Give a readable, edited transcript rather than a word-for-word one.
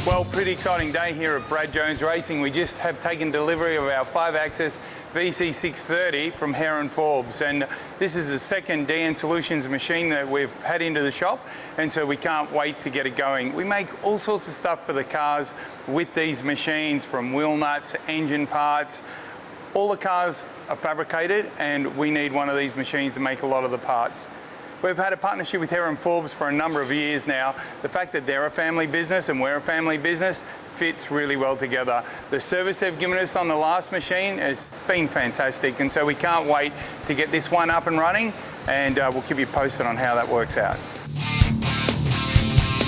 Well, pretty exciting day here at Brad Jones Racing. We just have taken delivery of our 5-axis VC630 from Hare and Forbes, and this is the second DN Solutions machine that we've had into the shop, and so we can't wait to get it going. We make all sorts of stuff for the cars with these machines, from wheel nuts, engine parts. All the cars are fabricated, and we need one of these machines to make a lot of the parts. We've had a partnership with Hare and Forbes for a number of years now. The fact that they're a family business and we're a family business fits really well together. The service they've given us on the last machine has been fantastic, and so we can't wait to get this one up and running, and we'll keep you posted on how that works out.